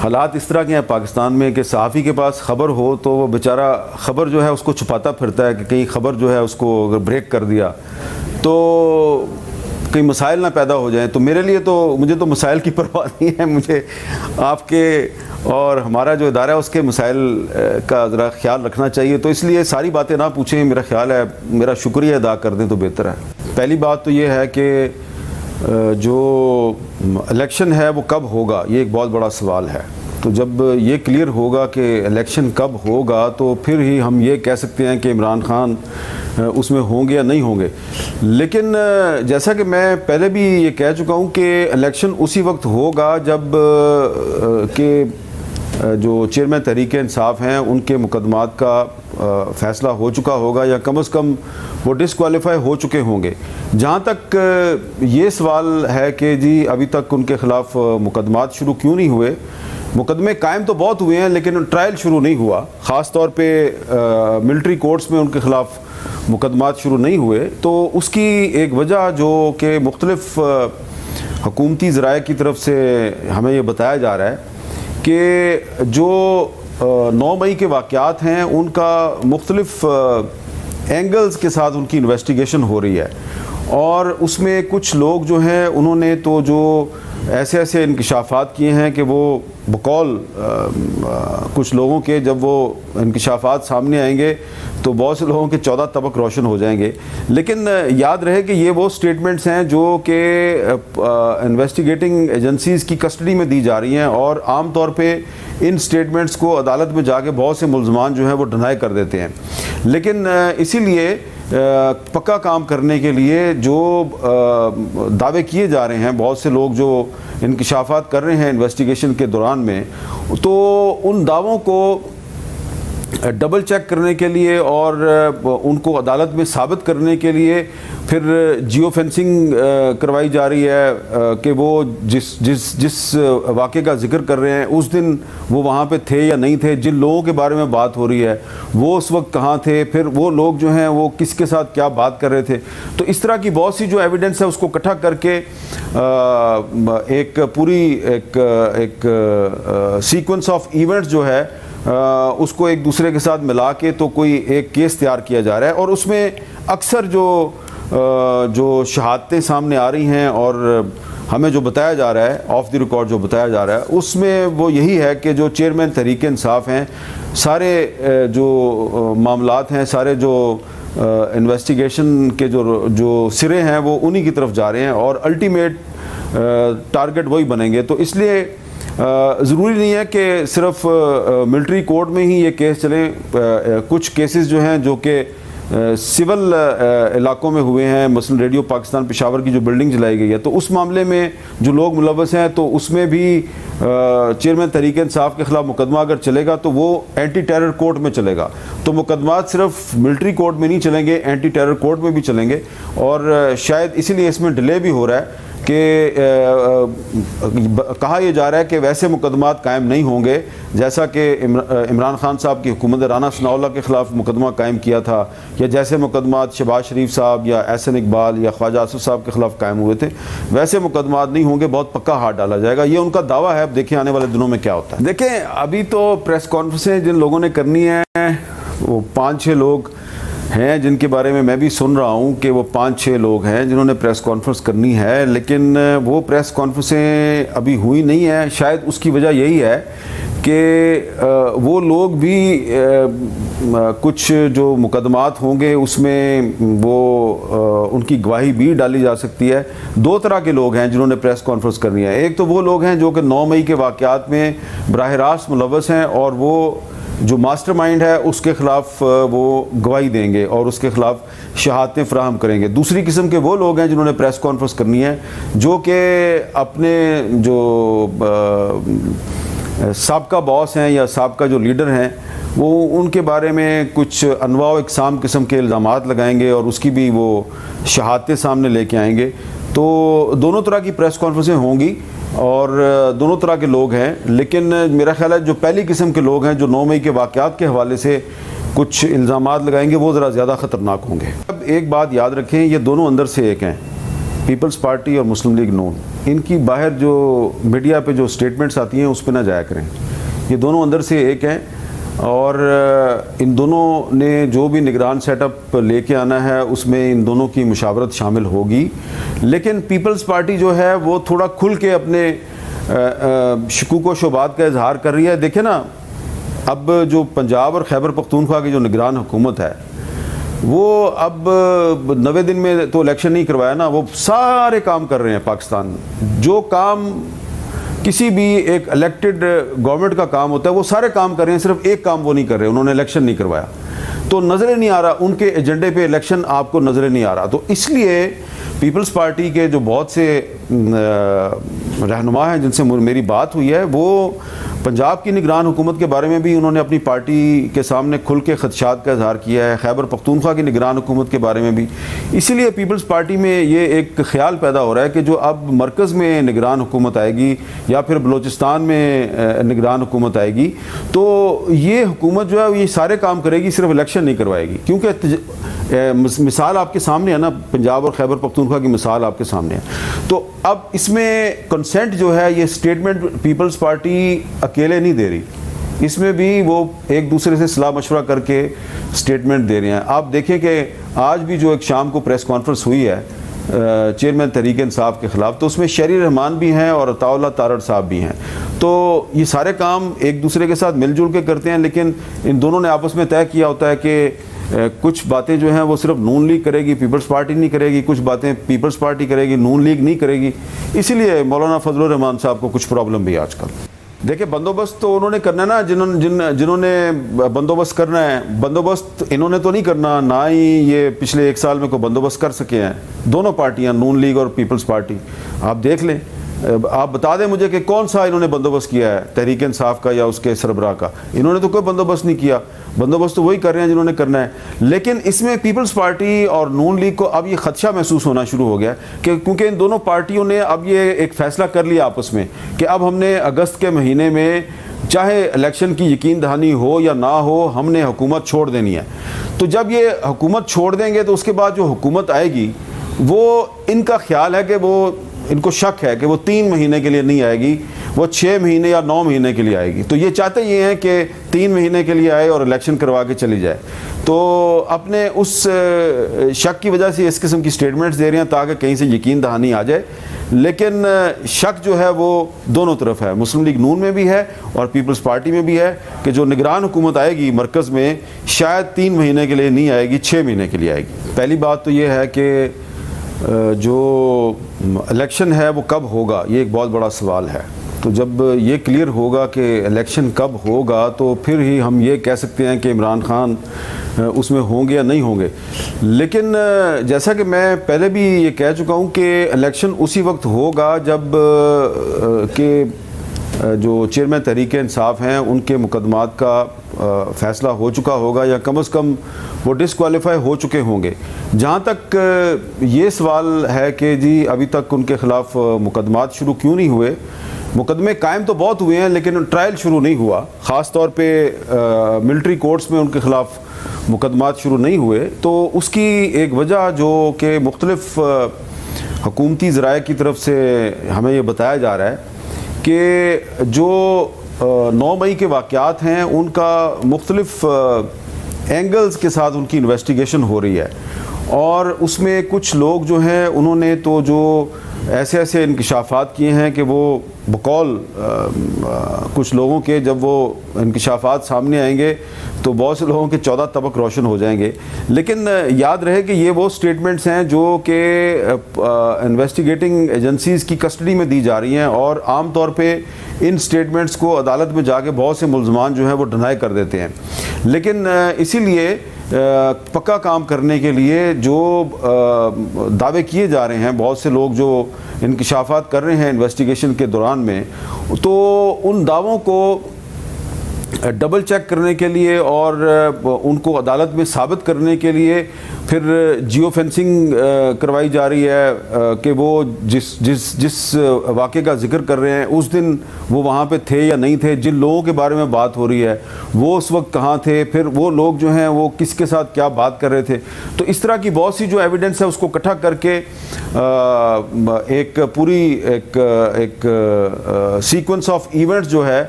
حالات اس طرح کے ہیں پاکستان میں کہ صحافی کے پاس خبر ہو تو وہ بیچارہ خبر جو ہے اس کو چھپاتا پھرتا ہے کہ کہیں خبر جو ہے اس کو اگر بریک کر دیا تو کئی مسائل نہ پیدا ہو جائیں. تو میرے لیے تو مجھے تو مسائل کی پرواہ نہیں ہے, مجھے آپ کے اور ہمارا جو ادارہ ہے اس کے مسائل کا ذرا خیال رکھنا چاہیے. تو اس لیے ساری باتیں نہ پوچھیں, میرا خیال ہے میرا شکریہ ادا کر دیں تو بہتر ہے. پہلی بات تو یہ ہے کہ جو الیکشن ہے وہ کب ہوگا, یہ ایک بہت بڑا سوال ہے. تو جب یہ کلیئر ہوگا کہ الیکشن کب ہوگا تو پھر ہی ہم یہ کہہ سکتے ہیں کہ عمران خان اس میں ہوں گے یا نہیں ہوں گے. لیکن جیسا کہ میں پہلے بھی یہ کہہ چکا ہوں کہ الیکشن اسی وقت ہوگا جب کہ جو چیئرمین تحریک انصاف ہیں ان کے مقدمات کا فیصلہ ہو چکا ہوگا یا کم از کم وہ ڈسکوالیفائی ہو چکے ہوں گے. جہاں تک یہ سوال ہے کہ جی ابھی تک ان کے خلاف مقدمات شروع کیوں نہیں ہوئے, مقدمے قائم تو بہت ہوئے ہیں لیکن ٹرائل شروع نہیں ہوا, خاص طور پہ ملٹری کورٹس میں ان کے خلاف مقدمات شروع نہیں ہوئے. تو اس کی ایک وجہ جو کہ مختلف حکومتی ذرائع کی طرف سے ہمیں یہ بتایا جا رہا ہے کہ جو 9 مئی کے واقعات ہیں ان کا مختلف اینگلز کے ساتھ ان کی انویسٹیگیشن ہو رہی ہے, اور اس میں کچھ لوگ جو ہیں انہوں نے تو جو ایسے انکشافات کیے ہیں کہ وہ بقول کچھ لوگوں کے جب وہ انکشافات سامنے آئیں گے تو بہت سے لوگوں کے 14 طبق روشن ہو جائیں گے. لیکن یاد رہے کہ یہ وہ سٹیٹمنٹس ہیں جو کہ انویسٹیگیٹنگ ایجنسیز کی کسٹڈی میں دی جا رہی ہیں, اور عام طور پہ ان سٹیٹمنٹس کو عدالت میں جا کے بہت سے ملزمان جو ہیں وہ ڈنائی کر دیتے ہیں. لیکن اسی لیے پکا کام کرنے کے لیے جو دعوے کیے جا رہے ہیں بہت سے لوگ جو انکشافات کر رہے ہیں انویسٹیگیشن کے دوران میں, تو ان دعووں کو ڈبل چیک کرنے کے لیے اور ان کو عدالت میں ثابت کرنے کے لیے پھر جیو فینسنگ کروائی جا رہی ہے کہ وہ جس واقعے کا ذکر کر رہے ہیں اس دن وہ وہاں پہ تھے یا نہیں تھے, جن لوگوں کے بارے میں بات ہو رہی ہے وہ اس وقت کہاں تھے, پھر وہ لوگ جو ہیں وہ کس کے ساتھ کیا بات کر رہے تھے. تو اس طرح کی بہت سی جو ایویڈنس ہے اس کو اکٹھا کر کے ایک پوری ایک سیکوینس آف ایونٹس جو ہے اس کو ایک دوسرے کے ساتھ ملا کے تو کوئی ایک کیس تیار کیا جا رہا ہے. اور اس میں اکثر جو شہادتیں سامنے آ رہی ہیں اور ہمیں جو بتایا جا رہا ہے آف دی ریکارڈ جو بتایا جا رہا ہے اس میں وہ یہی ہے کہ جو چیئرمین تحریک انصاف ہیں سارے جو معاملات ہیں, سارے جو انویسٹیگیشن کے جو سرے ہیں وہ انہی کی طرف جا رہے ہیں اور الٹیمیٹ ٹارگٹ وہی بنیں گے. تو اس لیے ضروری نہیں ہے کہ صرف ملٹری کورٹ میں ہی یہ کیس چلیں. کچھ کیسز جو ہیں جو کہ سول علاقوں میں ہوئے ہیں, مثلا ریڈیو پاکستان پشاور کی جو بلڈنگ جلائی گئی ہے تو اس معاملے میں جو لوگ ملوث ہیں تو اس میں بھی چیئرمین تحریک انصاف کے خلاف مقدمہ اگر چلے گا تو وہ اینٹی ٹیرر کورٹ میں چلے گا. تو مقدمات صرف ملٹری کورٹ میں نہیں چلیں گے, اینٹی ٹیرر کورٹ میں بھی چلیں گے. اور شاید اسی لیے اس میں ڈیلے بھی ہو رہا ہے کہ کہا یہ جا رہا ہے کہ ویسے مقدمات قائم نہیں ہوں گے جیسا کہ عمران خان صاحب کی حکومت رانا ثناء اللہ کے خلاف مقدمہ قائم کیا تھا, یا جیسے مقدمات شہباز شریف صاحب یا احسن اقبال یا خواجہ آصف صاحب کے خلاف قائم ہوئے تھے, ویسے مقدمات نہیں ہوں گے. بہت پکا ہاتھ ڈالا جائے گا, یہ ان کا دعویٰ ہے. اب دیکھیں آنے والے دنوں میں کیا ہوتا ہے. دیکھیں ابھی تو پریس کانفرنسیں جن لوگوں نے کرنی ہیں وہ 5-6 لوگ ہیں جن کے بارے میں میں بھی سن رہا ہوں کہ وہ 5-6 لوگ ہیں جنہوں نے پریس کانفرنس کرنی ہے, لیکن وہ پریس کانفرنسیں ابھی ہوئی نہیں ہیں. شاید اس کی وجہ یہی ہے کہ وہ لوگ بھی کچھ جو مقدمات ہوں گے اس میں وہ ان کی گواہی بھی ڈالی جا سکتی ہے. 2 طرح کے لوگ ہیں جنہوں نے پریس کانفرنس کرنی ہے. ایک تو وہ لوگ ہیں جو کہ 9 مئی کے واقعات میں براہ راست ملوث ہیں اور وہ جو ماسٹر مائنڈ ہے اس کے خلاف وہ گواہی دیں گے اور اس کے خلاف شہادتیں فراہم کریں گے. دوسری قسم کے وہ لوگ ہیں جنہوں نے پریس کانفرنس کرنی ہے جو کہ اپنے جو سابقہ باس ہیں یا سابقہ جو لیڈر ہیں وہ ان کے بارے میں کچھ انواع و اقسام قسم کے الزامات لگائیں گے اور اس کی بھی وہ شہادتیں سامنے لے کے آئیں گے. تو دونوں طرح کی پریس کانفرنسیں ہوں گی اور دونوں طرح کے لوگ ہیں. لیکن میرا خیال ہے جو پہلی قسم کے لوگ ہیں جو 9 مئی کے واقعات کے حوالے سے کچھ الزامات لگائیں گے وہ ذرا زیادہ خطرناک ہوں گے. اب ایک بات یاد رکھیں, یہ دونوں اندر سے ایک ہیں, پیپلز پارٹی اور مسلم لیگ نون. ان کی باہر جو میڈیا پہ جو سٹیٹمنٹس آتی ہیں اس پہ نہ جایا کریں. یہ دونوں اندر سے ایک ہیں اور ان دونوں نے جو بھی نگران سیٹ اپ لے کے آنا ہے اس میں ان دونوں کی مشاورت شامل ہوگی. لیکن پیپلز پارٹی جو ہے وہ تھوڑا کھل کے اپنے شکوک و شبہات کا اظہار کر رہی ہے. دیکھیں نا، اب جو پنجاب اور خیبر پختونخوا کی جو نگران حکومت ہے وہ اب 90 دن میں تو الیکشن نہیں کروایا نا، وہ سارے کام کر رہے ہیں. پاکستان جو کام کسی بھی ایک الیکٹڈ گورنمنٹ کا کام ہوتا ہے وہ سارے کام کر رہے ہیں، صرف ایک کام وہ نہیں کر رہے، انہوں نے الیکشن نہیں کروایا. تو نظر نہیں آ رہا ان کے ایجنڈے پہ الیکشن، آپ کو نظر نہیں آ رہا. تو اس لیے پیپلز پارٹی کے جو بہت سے رہنما ہیں جن سے میری بات ہوئی ہے، وہ پنجاب کی نگران حکومت کے بارے میں بھی انہوں نے اپنی پارٹی کے سامنے کھل کے خدشات کا اظہار کیا ہے، خیبر پختونخوا کی نگران حکومت کے بارے میں بھی. اسی لیے پیپلز پارٹی میں یہ ایک خیال پیدا ہو رہا ہے کہ جو اب مرکز میں نگران حکومت آئے گی یا پھر بلوچستان میں نگران حکومت آئے گی تو یہ حکومت جو ہے یہ سارے کام کرے گی، صرف الیکشن نہیں کروائے گی. کیونکہ مثال آپ کے سامنے ہے نا، پنجاب اور خیبر پختونخوا کی مثال آپ کے سامنے ہے. تو اب اس میں کنسنٹ جو ہے یہ سٹیٹمنٹ پیپلز پارٹی اکیلے نہیں دے رہی، اس میں بھی وہ ایک دوسرے سے صلاح مشورہ کر کے سٹیٹمنٹ دے رہے ہیں. آپ دیکھیں کہ آج بھی جو ایک شام کو پریس کانفرنس ہوئی ہے چیئرمین تحریک انصاف کے خلاف، تو اس میں شہری رحمان بھی ہیں اور عطاء اللہ تارڑ صاحب بھی ہیں. تو یہ سارے کام ایک دوسرے کے ساتھ مل جل کے کرتے ہیں، لیکن ان دونوں نے آپس میں طے کیا ہوتا ہے کہ کچھ باتیں جو ہیں وہ صرف نون لیگ کرے گی، پیپلز پارٹی نہیں کرے گی، کچھ باتیں پیپلز پارٹی کرے گی، نون لیگ نہیں کرے گی. اسی لیے مولانا فضل الرحمان صاحب کو کچھ پرابلم بھی آج کل. دیکھیں بندوبست تو انہوں نے کرنا ہے نا، جنہوں نے بندوبست کرنا ہے، بندوبست انہوں نے تو نہیں کرنا، نہ ہی یہ پچھلے 1 سال میں کوئی بندوبست کر سکے ہیں. دونوں پارٹیاں، نون لیگ اور پیپلز پارٹی، آپ دیکھ لیں، آپ بتا دیں مجھے کہ کون سا انہوں نے بندوبست کیا ہے تحریک انصاف کا یا اس کے سربراہ کا. انہوں نے تو کوئی بندوبست نہیں کیا، بندوبست تو وہی کر رہے ہیں جنہوں نے کرنا ہے. لیکن اس میں پیپلز پارٹی اور نون لیگ کو اب یہ خدشہ محسوس ہونا شروع ہو گیا کہ کیونکہ ان دونوں پارٹیوں نے اب یہ ایک فیصلہ کر لیا آپس میں کہ اب ہم نے اگست کے مہینے میں چاہے الیکشن کی یقین دہانی ہو یا نہ ہو، ہم نے حکومت چھوڑ دینی ہے. تو جب یہ حکومت چھوڑ دیں گے تو اس کے بعد جو حکومت آئے گی وہ ان کا خیال ہے کہ وہ، ان کو شک ہے کہ وہ 3 مہینے کے لیے نہیں آئے گی، وہ 6 مہینے یا 9 مہینے کے لیے آئے گی. تو یہ چاہتے یہ ہیں کہ 3 مہینے کے لیے آئے اور الیکشن کروا کے چلی جائے. تو اپنے اس شک کی وجہ سے اس قسم کی سٹیٹمنٹس دے رہے ہیں تاکہ کہیں سے یقین دہانی آ جائے. لیکن شک جو ہے وہ دونوں طرف ہے، مسلم لیگ نون میں بھی ہے اور پیپلز پارٹی میں بھی ہے کہ جو نگران حکومت آئے گی مرکز میں شاید 3 مہینے کے لیے نہیں آئے گی، 6 مہینے کے لیے آئے گی. پہلی بات تو یہ ہے کہ جو الیکشن ہے وہ کب ہوگا، یہ ایک بہت بڑا سوال ہے. تو جب یہ کلیئر ہوگا کہ الیکشن کب ہوگا تو پھر ہی ہم یہ کہہ سکتے ہیں کہ عمران خان اس میں ہوں گے یا نہیں ہوں گے. لیکن جیسا کہ میں پہلے بھی یہ کہہ چکا ہوں کہ الیکشن اسی وقت ہوگا جب کہ جو چیئرمین تحریک انصاف ہیں ان کے مقدمات کا فیصلہ ہو چکا ہوگا یا کم از کم وہ ڈسکوالیفائی ہو چکے ہوں گے. جہاں تک یہ سوال ہے کہ جی ابھی تک ان کے خلاف مقدمات شروع کیوں نہیں ہوئے، مقدمے قائم تو بہت ہوئے ہیں لیکن ٹرائل شروع نہیں ہوا، خاص طور پہ ملٹری کورٹس میں ان کے خلاف مقدمات شروع نہیں ہوئے. تو اس کی ایک وجہ جو کہ مختلف حکومتی ذرائع کی طرف سے ہمیں یہ بتایا جا رہا ہے کہ جو 9 مئی کے واقعات ہیں ان کا مختلف اینگلز کے ساتھ ان کی انویسٹیگیشن ہو رہی ہے اور اس میں کچھ لوگ جو ہیں انہوں نے تو جو ایسے انکشافات کیے ہیں کہ وہ بقول کچھ لوگوں کے جب وہ انکشافات سامنے آئیں گے تو بہت سے لوگوں کے 14 طبق روشن ہو جائیں گے. لیکن یاد رہے کہ یہ وہ سٹیٹمنٹس ہیں جو کہ انویسٹیگیٹنگ ایجنسیز کی کسٹڈی میں دی جا رہی ہیں اور عام طور پہ ان سٹیٹمنٹس کو عدالت میں جا کے بہت سے ملزمان جو ہیں وہ ڈنائی کر دیتے ہیں. لیکن اسی لیے پکا کام کرنے کے لیے جو دعوے کیے جا رہے ہیں بہت سے لوگ جو انکشافات کر رہے ہیں انویسٹیگیشن کے دوران میں، تو ان دعووں کو ڈبل چیک کرنے کے لیے اور ان کو عدالت میں ثابت کرنے کے لیے پھر جیو فینسنگ کروائی جا رہی ہے کہ وہ جس واقعے کا ذکر کر رہے ہیں اس دن وہ وہاں پہ تھے یا نہیں تھے، جن لوگوں کے بارے میں بات ہو رہی ہے وہ اس وقت کہاں تھے، پھر وہ لوگ جو ہیں وہ کس کے ساتھ کیا بات کر رہے تھے. تو اس طرح کی بہت سی جو ایویڈنس ہے اس کو اکٹھا کر کے ایک پوری ایک سیکوینس آف ایونٹس جو ہے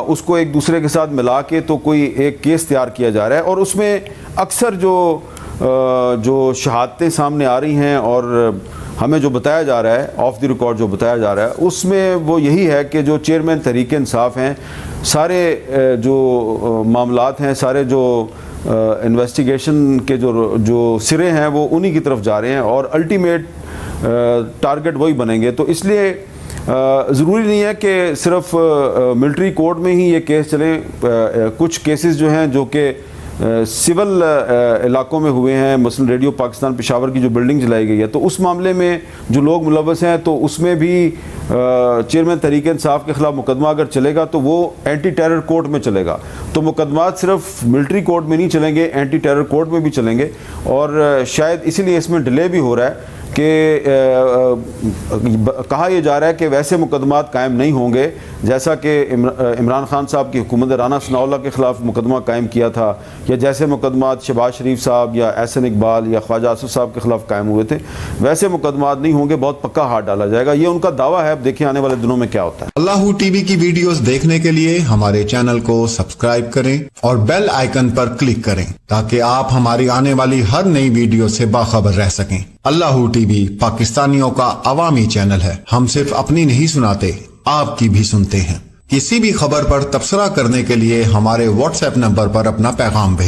اس کو ایک دوسرے کے ساتھ ملا کے تو کوئی ایک کیس تیار کیا جا رہا ہے. اور اس میں اکثر جو شہادتیں سامنے آ رہی ہیں اور ہمیں جو بتایا جا رہا ہے آف دی ریکارڈ جو بتایا جا رہا ہے اس میں وہ یہی ہے کہ جو چیئرمین تحریک انصاف ہیں سارے جو معاملات ہیں، سارے جو انویسٹیگیشن کے جو سرے ہیں وہ انہی کی طرف جا رہے ہیں اور الٹیمیٹ ٹارگٹ وہی بنیں گے. تو اس لیے ضروری نہیں ہے کہ صرف ملٹری کورٹ میں ہی یہ کیس چلیں. کچھ کیسز جو ہیں جو کہ سول علاقوں میں ہوئے ہیں، مثلا ریڈیو پاکستان پشاور کی جو بلڈنگ جلائی گئی ہے، تو اس معاملے میں جو لوگ ملوث ہیں تو اس میں بھی چیئرمین تحریک انصاف کے خلاف مقدمہ اگر چلے گا تو وہ اینٹی ٹیرر کورٹ میں چلے گا. تو مقدمات صرف ملٹری کورٹ میں نہیں چلیں گے، اینٹی ٹیرر کورٹ میں بھی چلیں گے. اور شاید اسی لیے اس میں ڈیلے بھی ہو رہا ہے کہ کہا یہ جا رہا ہے کہ ویسے مقدمات قائم نہیں ہوں گے جیسا کہ عمران خان صاحب کی حکومت رانا ثناء اللہ کے خلاف مقدمہ قائم کیا تھا، یا جیسے مقدمات شہباز شریف صاحب یا احسن اقبال یا خواجہ آصف صاحب کے خلاف قائم ہوئے تھے، ویسے مقدمات نہیں ہوں گے. بہت پکا ہاتھ ڈالا جائے گا، یہ ان کا دعویٰ ہے. اب دیکھیں آنے والے دنوں میں کیا ہوتا ہے. اللہ ٹی وی کی ویڈیوز دیکھنے کے لیے ہمارے چینل کو سبسکرائب کریں اور بیل آئیکن پر کلک کریں تاکہ آپ ہماری آنے والی ہر نئی ویڈیو سے باخبر رہ سکیں. اللہ ٹی وی پاکستانیوں کا عوامی چینل ہے. ہم صرف اپنی نہیں سناتے، آپ کی بھی سنتے ہیں. کسی بھی خبر پر تبصرہ کرنے کے لیے ہمارے واٹس ایپ نمبر پر اپنا پیغام بھیجیں.